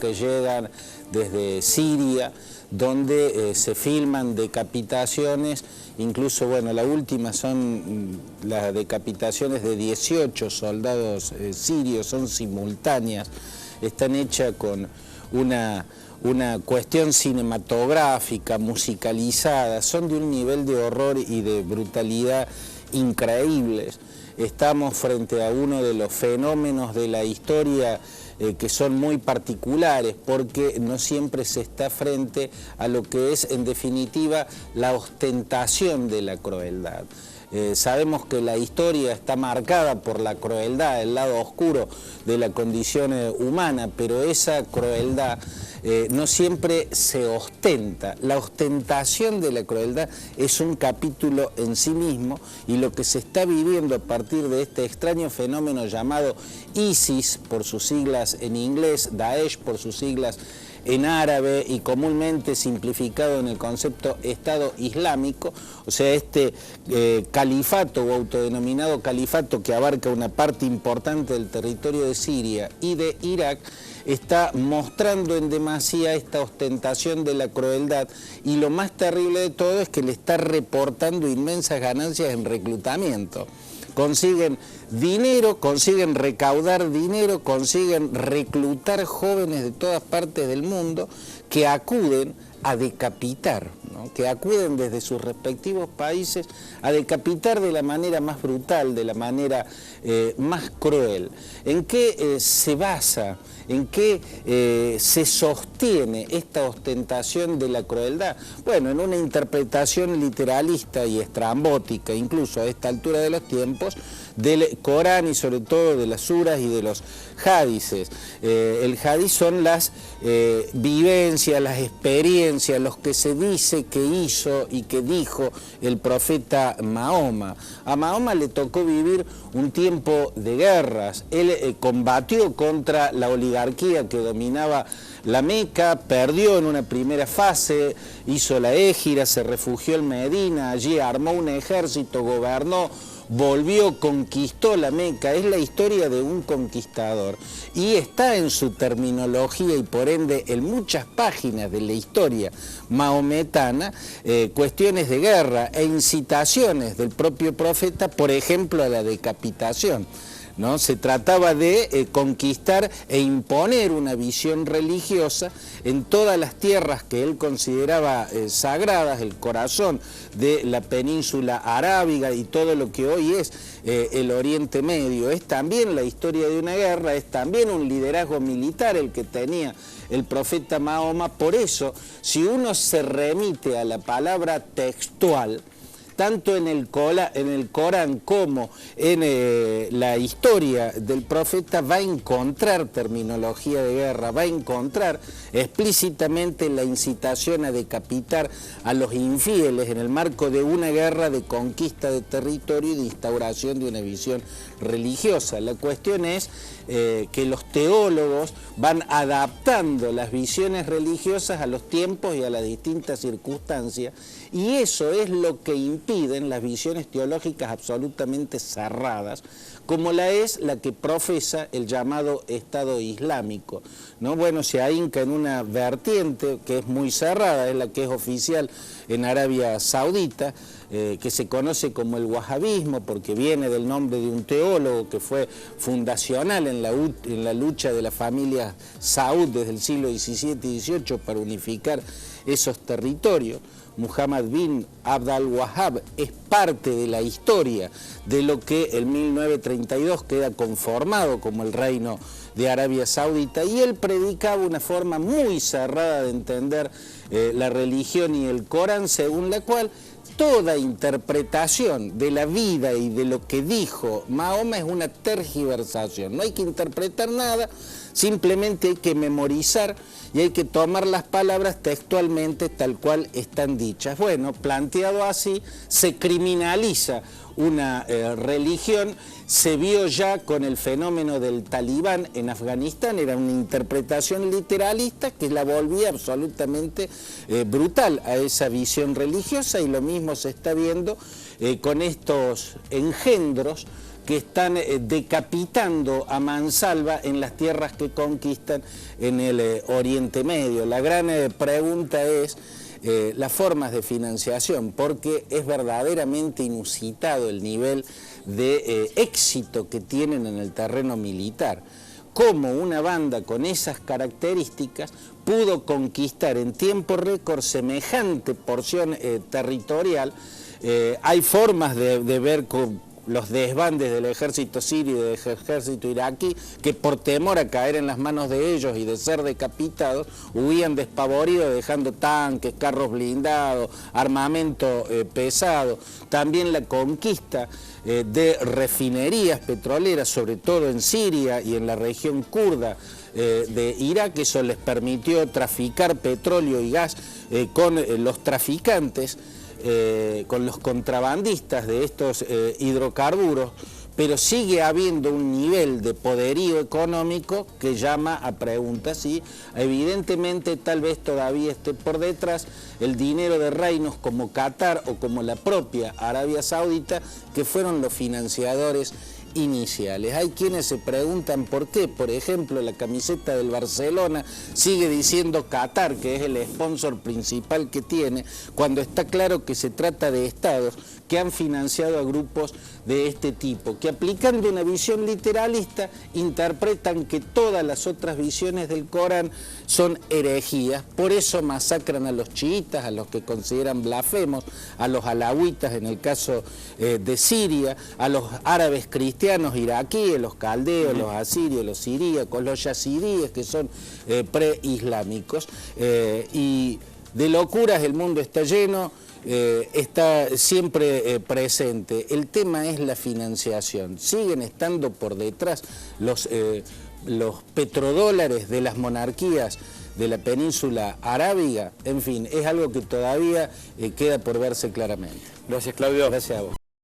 que llegan desde Siria, donde se filman decapitaciones, incluso, bueno, la última son las decapitaciones de 18 soldados sirios, son simultáneas, están hechas con una cuestión cinematográfica, musicalizada, son de un nivel de horror y de brutalidad increíbles. Estamos frente a uno de los fenómenos de la historia que son muy particulares, porque no siempre se está frente a lo que es, en definitiva, la ostentación de la crueldad. Sabemos que la historia está marcada por la crueldad, el lado oscuro de la condición humana, pero esa crueldad no siempre se ostenta. La ostentación de la crueldad es un capítulo en sí mismo, y lo que se está viviendo a partir de este extraño fenómeno llamado ISIS, por sus siglas en inglés, Daesh por sus siglas en árabe, y comúnmente simplificado en el concepto Estado Islámico, o sea, este califato o autodenominado califato que abarca una parte importante del territorio de Siria y de Irak, está mostrando en demasía esta ostentación de la crueldad, y lo más terrible de todo es que le está reportando inmensas ganancias en reclutamiento. Consiguen dinero, consiguen recaudar dinero, consiguen reclutar jóvenes de todas partes del mundo que acuden a decapitar, ¿no? Que acuden desde sus respectivos países a decapitar de la manera más brutal, de la manera más cruel. ¿En qué se basa? ¿En qué se sostiene esta ostentación de la crueldad? Bueno, en una interpretación literalista y estrambótica, incluso a esta altura de los tiempos, del Corán y sobre todo de las suras y de los hadices. El hadith son las vivencias, las experiencias, los que se dice que hizo y que dijo el profeta Mahoma. A Mahoma le tocó vivir un tiempo de guerras. Él combatió contra la oligarquía que dominaba la Meca, perdió en una primera fase, hizo la hégira, se refugió en Medina, allí armó un ejército, gobernó, volvió, conquistó la Meca. Es la historia de un conquistador, y está en su terminología y por ende en muchas páginas de la historia mahometana cuestiones de guerra e incitaciones del propio profeta, por ejemplo a la decapitación, ¿no? Se trataba de conquistar e imponer una visión religiosa en todas las tierras que él consideraba sagradas, el corazón de la península arábiga y todo lo que hoy es el Oriente Medio. Es también la historia de una guerra, es también un liderazgo militar el que tenía el profeta Mahoma. Por eso, si uno se remite a la palabra textual, tanto en el Corán como en la historia del profeta, va a encontrar terminología de guerra, va a encontrar explícitamente la incitación a decapitar a los infieles en el marco de una guerra de conquista de territorio y de instauración de una visión religiosa. La cuestión es que los teólogos van adaptando las visiones religiosas a los tiempos y a las distintas circunstancias, y eso es lo que impiden las visiones teológicas absolutamente cerradas, como la que profesa el llamado Estado Islámico, ¿no? Bueno, se ahinca en una vertiente que es muy cerrada, es la que es oficial en Arabia Saudita, que se conoce como el wahabismo, porque viene del nombre de un teólogo que fue fundacional en la lucha de la familia Saud desde el siglo XVII y XVIII para unificar esos territorios. Muhammad bin Abd al-Wahhab es parte de la historia de lo que en 1932 queda conformado como el reino de Arabia Saudita, y él predicaba una forma muy cerrada de entender la religión y el Corán, según la cual toda interpretación de la vida y de lo que dijo Mahoma es una tergiversación. No hay que interpretar nada, simplemente hay que memorizar y hay que tomar las palabras textualmente tal cual están dichas. Bueno, planteado así, se criminaliza una religión. Se vio ya con el fenómeno del talibán en Afganistán, era una interpretación literalista que la volvía absolutamente brutal a esa visión religiosa, y lo mismo se está viendo con estos engendros que están decapitando a mansalva en las tierras que conquistan en el Oriente Medio. La gran pregunta es las formas de financiación, porque es verdaderamente inusitado el nivel de éxito que tienen en el terreno militar. Cómo una banda con esas características pudo conquistar en tiempo récord semejante porción territorial. Hay formas de ver los desbandes del ejército sirio y del ejército iraquí, que por temor a caer en las manos de ellos y de ser decapitados, huían despavoridos dejando tanques, carros blindados, armamento pesado. También la conquista de refinerías petroleras, sobre todo en Siria y en la región kurda de Irak. Eso les permitió traficar petróleo y gas con los traficantes, con los contrabandistas de estos hidrocarburos, pero sigue habiendo un nivel de poderío económico que llama a preguntas, y evidentemente tal vez todavía esté por detrás el dinero de reinos como Qatar o como la propia Arabia Saudita, que fueron los financiadores iniciales. Hay quienes se preguntan por qué, por ejemplo, la camiseta del Barcelona sigue diciendo Qatar, que es el sponsor principal que tiene, cuando está claro que se trata de estados que han financiado a grupos de este tipo, que aplicando una visión literalista interpretan que todas las otras visiones del Corán son herejías. Por eso masacran a los chiitas, a los que consideran blasfemos, a los alawitas en el caso de Siria, a los árabes cristianos iraquíes, los caldeos, los asirios, los siríacos, los yazidíes, que son preislámicos, y de locuras el mundo está lleno. Está siempre presente. El tema es la financiación. Siguen estando por detrás los petrodólares de las monarquías de la península arábiga. En fin, es algo que todavía queda por verse claramente. Gracias, Claudio. Gracias a vos.